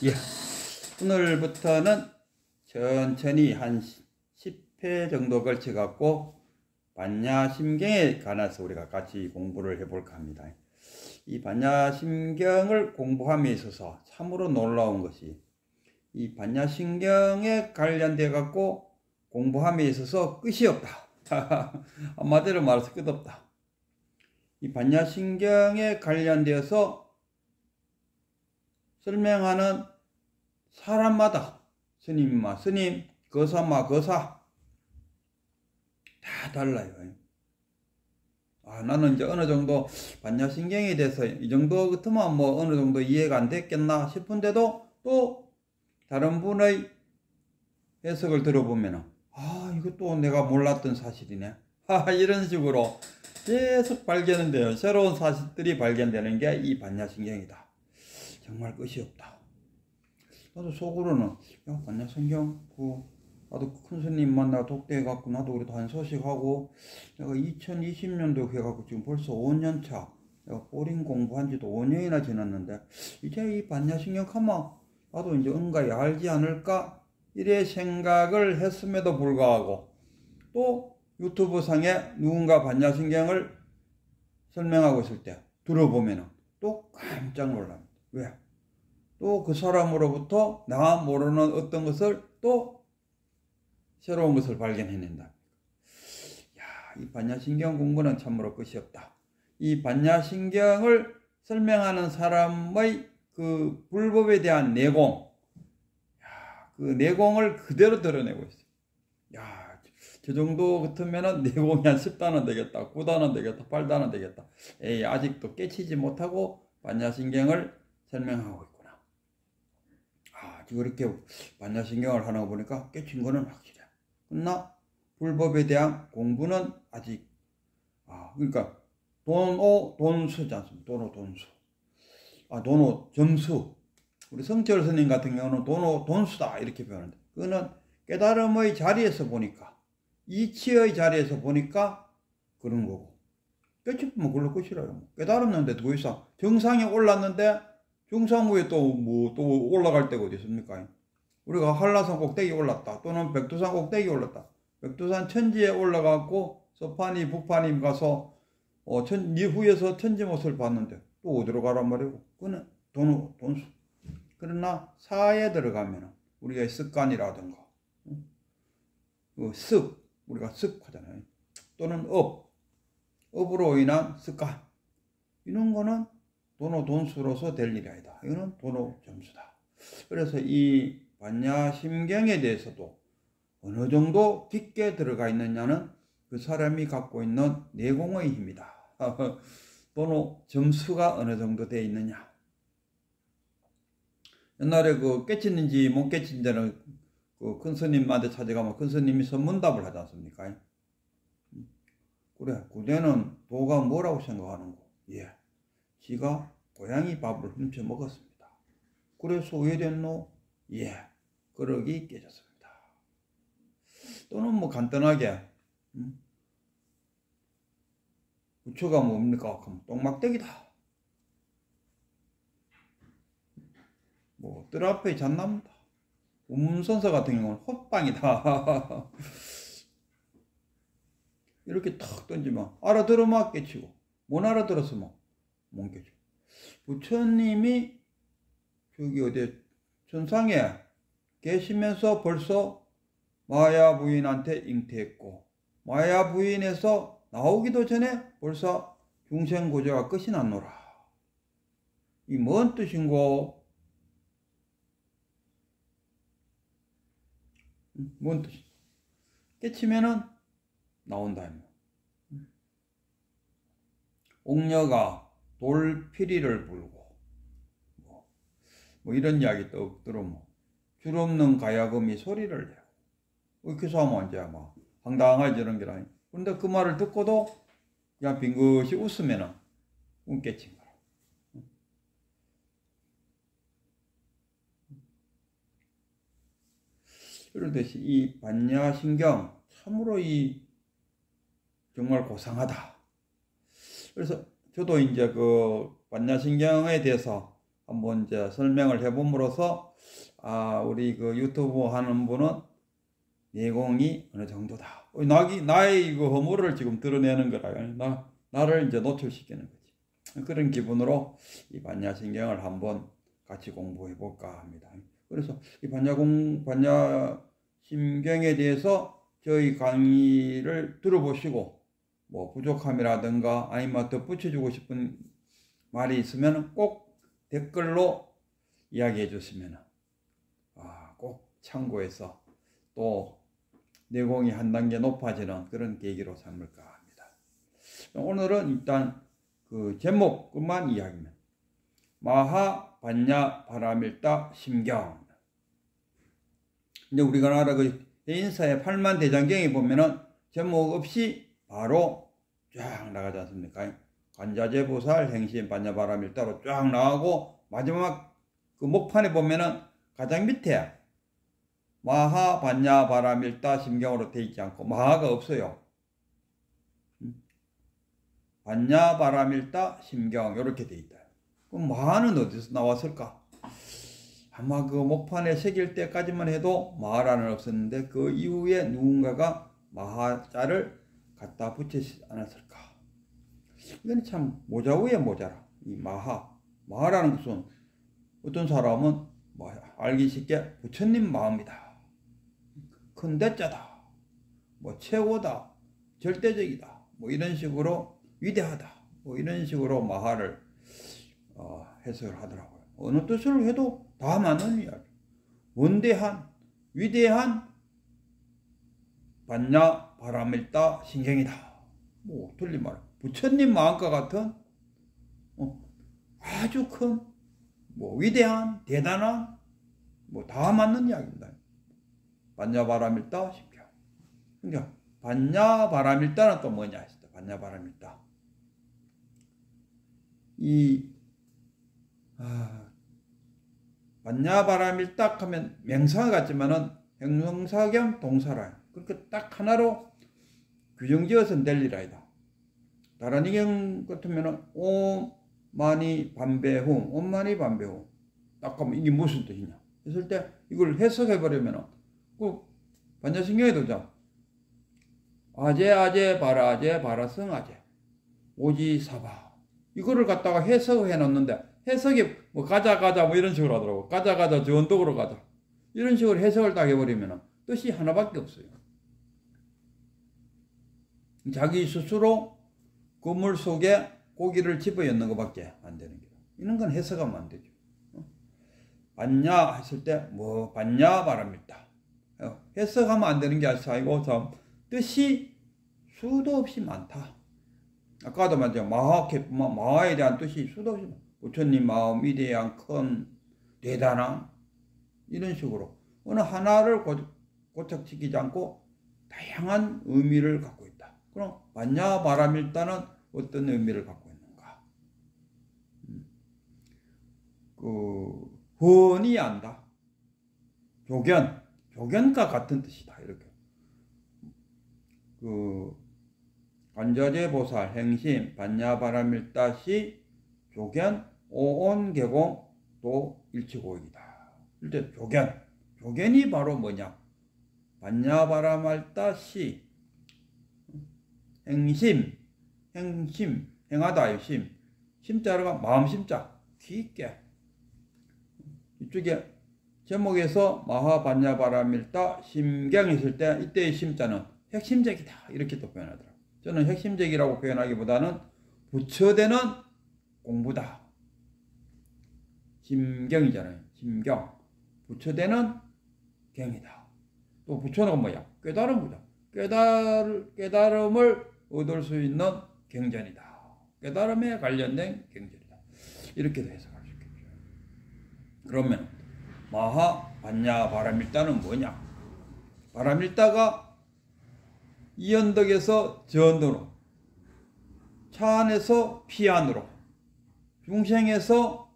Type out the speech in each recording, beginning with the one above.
예, 오늘부터는 천천히 한 10회 정도 걸쳐 갖고 반야심경에 관해서 우리가 같이 공부를 해볼까 합니다. 이 반야심경을 공부함에 있어서 참으로 놀라운 것이 이 반야심경에 관련돼 갖고 공부함에 있어서 끝이 없다. 한마디로 말해서 끝없다. 이 반야심경에 관련되어서 설명하는 사람마다 스님마 스님, 거사마 거사 다 달라요. 나는 이제 어느 정도 반야심경에 대해서 이 정도 같으면 뭐 어느 정도 이해가 안 됐겠나 싶은데도 또 다른 분의 해석을 들어보면 이것도 내가 몰랐던 사실이네. 이런 식으로 계속 발견돼요. 새로운 사실들이 발견되는 게 이 반야심경이다. 정말 끝이 없다. 나도 속으로는 반야심경 나도 큰 스님 만나 독대해갖고 나도 그래도 한 소식하고 내가 2020년도 해갖고 지금 벌써 5년차 내가 보링 공부한 지도 5년이나 지났는데 이제 이 반야심경 하면 나도 이제 은가히 알지 않을까 이래 생각을 했음에도 불구하고 또 유튜브 상에 누군가 반야심경을 설명하고 있을 때 들어보면은 또 깜짝 놀랍니다. 왜? 또 그 사람으로부터 내가 모르는 어떤 것을 또 새로운 것을 발견해낸다. 이 반야심경 공부는 참으로 끝이 없다. 이 반야심경을 설명하는 사람의 그 불법에 대한 내공, 그 내공을 그대로 드러내고 있어요. 저 정도 같으면은 내공이 한 10단은 되겠다, 9단은 되겠다, 8단은 되겠다. 아직도 깨치지 못하고 반야심경을 설명하고 있구나. 그렇게 반야심경을 하는 거 보니까 깨친 거는 확실해. 그러나 불법에 대한 공부는 아직 그러니까 돈수지 않습니까? 돈수. 돈오 점수. 우리 성철 스님 같은 경우는 돈수다 이렇게 표현하는데 그거는 깨달음의 자리에서 보니까 이치의 자리에서 보니까 그런 거고 깨치면 그걸로 끝이라요. 깨달았는데 더 이상 정상에 올랐는데 정상 위에 또 올라갈 데가 어디 있습니까? 우리가 한라산 꼭대기 올랐다 또는 백두산 꼭대기 올랐다. 백두산 천지에 올라가고 서파니 북파니 가서 이후에서 천지못을 봤는데 또 어디로 가란 말이고 그거는 돈수. 그러나 사에 들어가면 우리가 습관이라든가 우리가 습하잖아요. 또는 업으로 인한 습관 이런 거는 돈수로서 될 일이 아니다. 이거는 점수다. 그래서 이 반야심경에 대해서도 어느 정도 깊게 들어가 있느냐는 그 사람이 갖고 있는 내공의 힘이다. 점수가 어느 정도 되어 있느냐. 옛날에 깨치는지 못 깨친지는 큰 스님한테 찾아가면 큰 스님이 선문답을 하지 않습니까? 그래, 그대는 도가 뭐라고 생각하는 거? 지가 고양이 밥을 훔쳐 먹었습니다. 그래서 왜 됐노? 그러기 깨졌습니다. 또는 간단하게 부처가 뭡니까? 그럼 똥막대기다. 뜰 앞에 잣나무다. 운문선서 같은 경우는 헛방이다. 이렇게 탁 던지면 알아들으면 깨치고 못 알아들었으면 못 깨치고. 부처님이 어디 천상에 계시면서 벌써 마야 부인한테 잉태했고 마야 부인에서 나오기도 전에 벌써 중생고제가 끝이 났노라. 이 뭔 뜻인고? 뭔 뜻이? 깨치면은 나온다. 옥녀가 돌피리를 불고 이런 이야기 떡 들으면 줄 없는 가야금이 소리를 내고 이렇게 해서 하면 이제 황당하지 이런 게 아니. 그런데 그 말을 듣고도 그냥 빙긋이 웃으면은 깨친 거라. 그러듯이 이 반야심경 참으로 정말 고상하다. 그래서 저도 이제 반야심경에 대해서 한번 이제 설명을 해봄으로써 우리 그 유튜브 하는 분은 내공이 어느 정도다. 나의 그 허물을 지금 드러내는 거라. 나를 이제 노출시키는 거지. 그런 기분으로 이 반야신경을 한번 같이 공부해 볼까 합니다. 그래서 이 반야신경에 대해서 저희 강의를 들어보시고 뭐 부족함이라든가 아니면 덧붙여주고 싶은 말이 있으면 꼭 댓글로 이야기해 주시면 꼭 참고해서 또 내공이 한 단계 높아지는 그런 계기로 삼을까 합니다. 오늘은 일단 그 제목만 이야기면 마하 반야 바라밀다 심경. 이제 우리나라 그 해인사의 8만 대장경에 보면은 제목 없이 바로 쫙 나가지 않습니까? 관자재보살 행심 반야 바라밀다로 쫙 나가고 마지막 그 목판에 보면은 가장 밑에 마하 반야 바라밀다 심경으로 되어 있지 않고 마하가 없어요. 반야 바라밀다 심경 이렇게 되어 있다. 그럼 마하는 어디서 나왔을까? 아마 그 목판에 새길 때까지만 해도 마하라는 없었는데 그 이후에 누군가가 마하자를 갖다 붙이지 않았을까? 이건 참 모자 위에 모자라. 이 마하라는 것은 어떤 사람은 알기 쉽게 부처님 마음이다. 큰 대자다. 최고다. 절대적이다. 이런 식으로 위대하다. 이런 식으로 마하를 해석을 하더라고요. 어느 뜻으로 해도 다 맞는 이야기. 원대한, 위대한 반야 바라밀다 신경이다. 틀린 말. 부처님 마음과 같은 아주 큰 위대한, 대단한 다 맞는 이야기입니다. 반야 바라밀다 신경. 그러니까 반야 바라밀다는 또 뭐냐 했을 때 반야 바라밀다. 반야 바라밀다 하면 명사 같지만은 형용사 겸 동사라. 그렇게 딱 하나로 규정지어서는 될 일 아니다. 다른 의견 같으면은 오마니 반배후, 엄마니 반배후. 딱 하면 이게 무슨 뜻이냐 했을 때 이걸 해석해 버리면은 그 반야신경에도 아제 바라제 바라성 아제 오지사바 이거를 갖다가 해석해 놓는데 해석이 가자 이런 식으로 하더라고. 가자 저 언덕으로 가자 이런 식으로 해석을 딱 해버리면 뜻이 하나밖에 없어요. 자기 스스로 그물 속에 고기를 집어넣는 것밖에 안 되는 거예요. 이런 건 해석하면 안 되죠. 반야 했을 때 반야 바랍니다. 해석하면 안 되는 게 아니고 참 뜻이 수도 없이 많다. 아까도 말했죠. 마하에 대한 뜻이 수도 없이 부처님 마음 위대한 큰 대단한 이런 식으로 어느 하나를 고착시키지 않고 다양한 의미를 갖고 있다. 그럼 반야 바라밀다는 어떤 의미를 갖고 있는가? 훤히 안다. 조견과 같은 뜻이다. 이렇게. 관자재보살 행심 반야 바라밀다시 조견 오온개공 또 일치고익이다. 일단 조견이 바로 뭐냐? 반야 바라밀다시 행심 행하다 심 심자가 마음 심자 깊게 이쪽에 제목에서 마하 반야 바라밀다 심경이 있을 때 이때의 심자는 핵심적이다 이렇게 또 표현하더라고요. 저는 핵심적이라고 표현하기보다는 부처되는 공부다. 심경이잖아요. 심경. 부처되는 경이다. 또 부처는 뭐야? 깨달음이다. 깨달음을 얻을 수 있는 경전이다. 깨달음에 관련된 경전이다. 이렇게도 해석할 수 있겠죠. 그러면 마하 반야 바라밀다는 뭐냐? 바라밀다가 이 언덕에서 저 언덕으로, 차 안에서 피 안으로, 중생에서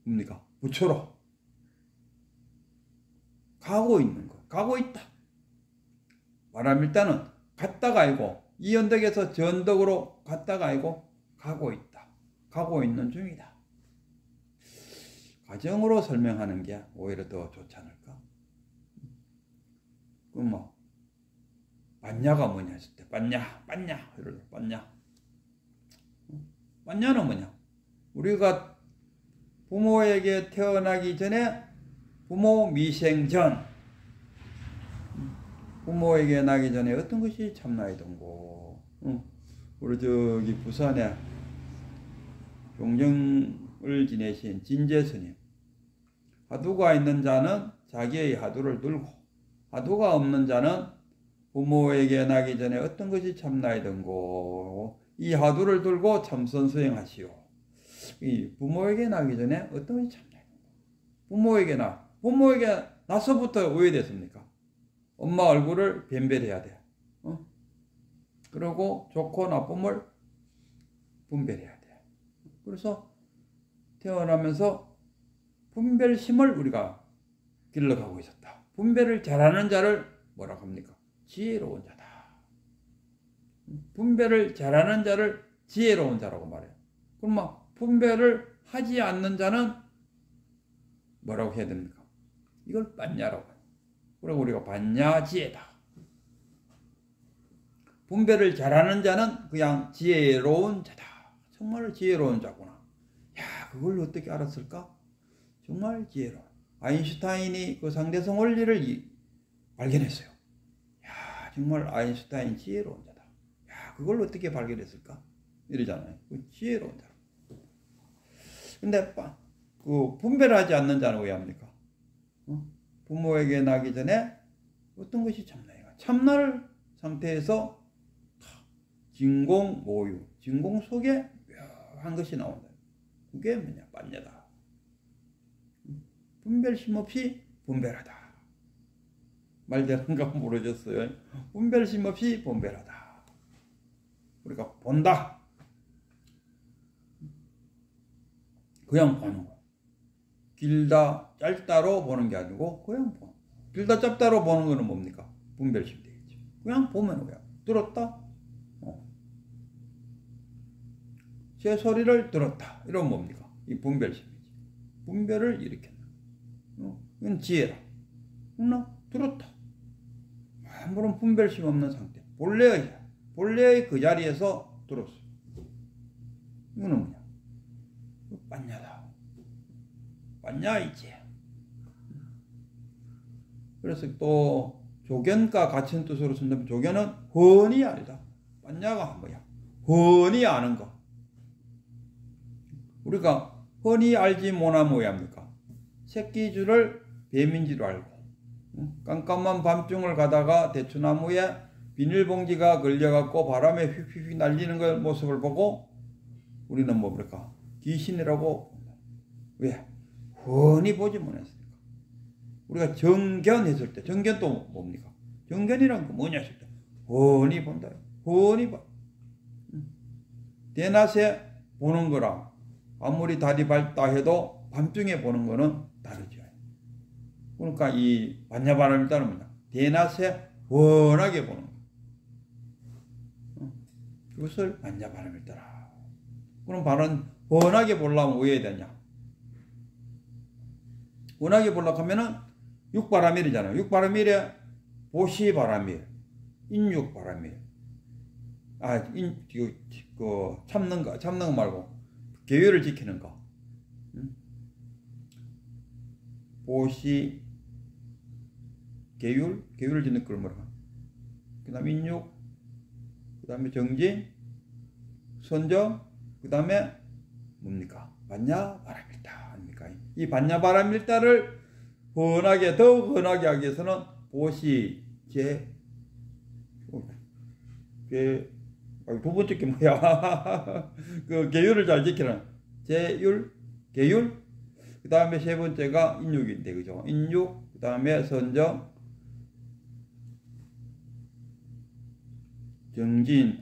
뭡니까? 부처로 가고 있는 거, 가고 있다. 바라밀다는 갔다가 아니고 이 언덕에서 저 언덕으로 갔다가 아니고 가고 있다. 가고 있는 중이다. 가정으로 설명하는 게 오히려 더 좋지 않을까? 그럼 뭐 반야가 뭐냐 했을 때 반야 이러죠. 반야는 뭐냐? 우리가 부모에게 태어나기 전에 부모 미생 전, 부모에게 나기 전에 어떤 것이 참나이던고. 우리 저기 부산에 종정을 지내신 진제스님, 하두가 있는 자는 자기의 하두를 들고, 하두가 없는 자는 부모에게 나기 전에 어떤 것이 참나이던고. 이 하두를 들고 참선 수행하시오. 이 부모에게 나기 전에 어떤 것이 참나이던고. 부모에게 나서부터 왜 됐습니까? 엄마 얼굴을辨별해야 돼. 그리고 좋고 나쁨을 분별해야 돼. 그래서 태어나면서 분별심을 우리가 길러가고 있었다. 분별을 잘하는 자를 뭐라고 합니까? 지혜로운 자다. 분별을 잘하는 자를 지혜로운 자라고 말해요. 그럼 분별을 하지 않는 자는 뭐라고 해야 됩니까? 이걸 반야라고 해요. 그리고 우리가 반야지혜다. 분별을 잘하는 자는 그냥 지혜로운 자다. 정말 지혜로운 자구나. 야, 그걸 어떻게 알았을까? 정말 지혜로워. 아인슈타인이 그 상대성 원리를 발견했어요. 야, 정말 아인슈타인 지혜로운 자다. 야, 그걸 어떻게 발견했을까? 이러잖아요. 그 지혜로운 자다. 근데 그 분별하지 않는 자는 왜 합니까? 부모에게 나기 전에 어떤 것이 참나인가? 참나를 상태에서 진공 모유, 진공 속에 묘한 것이 나온다. 그게 뭐냐? 반야다. 분별심 없이 분별하다. 말되는가 모르겠어요. 분별심 없이 분별하다. 우리가 본다. 그냥 보는 거. 길다 짧다로 보는 게 아니고 그냥 보는 거. 길다 짧다로 보는 거는 뭡니까? 분별심 되겠죠. 그냥 보면 뭐야? 들었다. 제 소리를 들었다. 이런 뭡니까? 이 분별심이지. 분별을 일으켰나. 이건 지혜라. 들었다. 아무런 분별심 없는 상태. 본래의 그 자리에서 들었어. 이거는 뭐냐? 반야다. 반야이지. 그래서 또 조견과 같은 뜻으로 쓴다면 조견은 훤히 알다. 반야가 뭐야? 훤히 아는 거. 우리가 훤히 알지 못하면 뭐야 합니까? 새끼줄을 뱀인지로 알고 깜깜한 밤중을 가다가 대추나무에 비닐봉지가 걸려갖고 바람에 휙휙 날리는 그 모습을 보고 우리는 뭡니까? 귀신이라고 본다. 왜? 훤히 보지 못했으니까. 우리가 정견했을 때, 정견도 뭡니까? 정견이란 거 뭐냐 했을 때 훤히 본다. 훤히 봐. 대낮에 보는 거랑 아무리 달이 밝다 해도 밤중에 보는 거는 다르죠. 그러니까 이 반야바람일다는 뭐냐? 대낮에 훤하게 보는 거. 그것을 반야바람일다라. 그럼 바로 훤하게 보려면 왜 해야 되냐? 훤하게 보려고 하면은 육바람일이잖아요. 육바람일에 보시바람일, 인육바람일. 참는 거 말고 계율을 지키는 거. 보시, 계율을 짓는 걸 뭐라고? 그 다음에 인육, 그 다음에 정진, 선정, 그 다음에 뭡니까? 반야바람일다 아닙니까? 이 반야바람일다를 더욱 훤하게 하기 위해서는 보시, 두 번째 게 뭐야? 그 계율을 잘 지키는 계율, 그 다음에 세 번째가 인육인데, 그죠? 인육, 그 다음에 선정, 정진,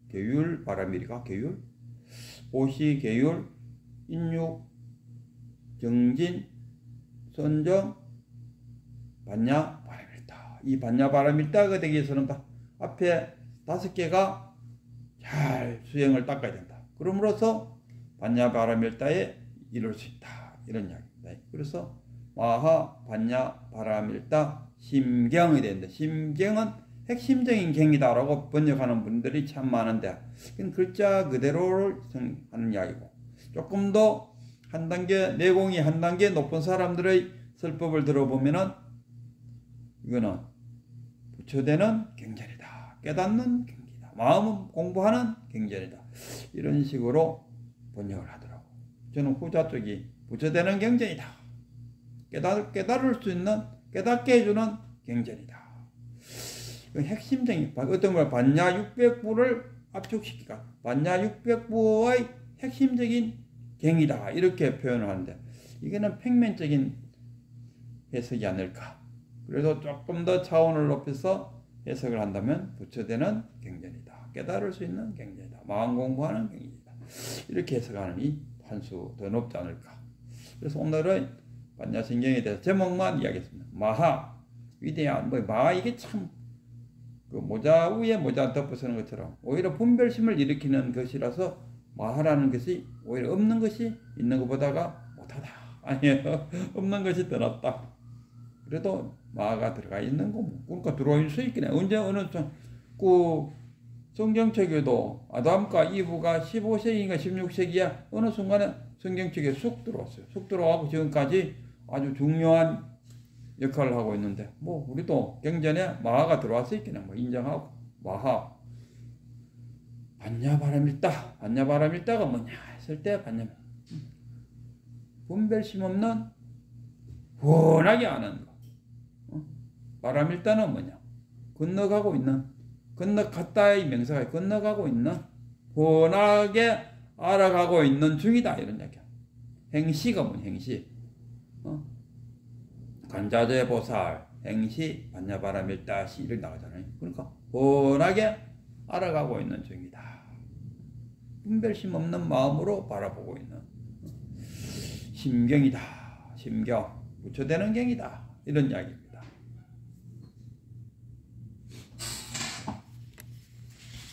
계율, 바람일이가 계율, 보시, 계율, 인육, 정진, 선정, 반야, 바람일다. 이 반야, 바람일다가 되기 위해서는 앞에 5개가 잘 수행을 닦아야 된다. 그럼으로써 반야, 바람일다에 이룰 수 있다. 이런 이야기입니다. 그래서 마하 반야 바라밀다 심경이 되는데, 심경은 핵심적인 경이다라고 번역하는 분들이 참 많은데, 글자 그대로를 하는 이야기고, 조금 더 한 단계, 내공이 한 단계 높은 사람들의 설법을 들어보면은 이거는 부처되는 경전이다, 깨닫는 경전이다, 마음 공부하는 경전이다, 이런 식으로 번역을 하더라고. 저는 후자 쪽이 부처되는 경전이다, 깨달을 수 있는, 깨닫게 해주는 경전이다. 핵심적인, 어떤 걸 반야 600부를 압축시키까 반야 600부의 핵심적인 경이다, 이렇게 표현을 하는데, 이거는 평면적인 해석이 아닐까. 그래서 조금 더 차원을 높여서 해석을 한다면 부처되는 경전이다, 깨달을 수 있는 경전이다, 마음 공부하는 경전이다, 이렇게 해석하는 이 판수 더 높지 않을까. 그래서 오늘은 반야신경에 대해서 제목만 이야기했습니다. 마하, 위대한, 마하, 이게 참 그 모자 위에 모자 덮어 쓰는 것처럼 오히려 분별심을 일으키는 것이라서 마하라는 것이 오히려 없는 것이 있는 것보다가 못하다, 아니에요, 없는 것이 더 낫다. 그래도 마하가 들어가 있는 거, 그러니까 들어올 수 있긴 해. 언제 어느 그 성경책에도 아담과 이브가 15세기인가 16세기야 어느 순간에 성경책에 쑥 들어왔어요. 쑥 들어가고 지금까지 아주 중요한 역할을 하고 있는데, 우리도 경전에 마하가 들어왔을 수 있긴 해. 인정하고, 마하 반야바라밀다, 반야바라밀다가 뭐냐 했을 때, 분별심 없는 훤하게 아는 거. 바라밀다는 뭐냐, 건너가고 있는, 건너갔다의 명사가 건너가고 있는, 훤하게 알아가고 있는 중이다, 이런 얘기야. 행시가 뭐냐, 행시. 간자재 보살, 행시, 반야바라밀다시, 이렇게 나가잖아요. 그러니까 훤하게 알아가고 있는 중이다. 분별심 없는 마음으로 바라보고 있는 심경이다. 심경, 부처되는 경이다, 이런 이야기입니다.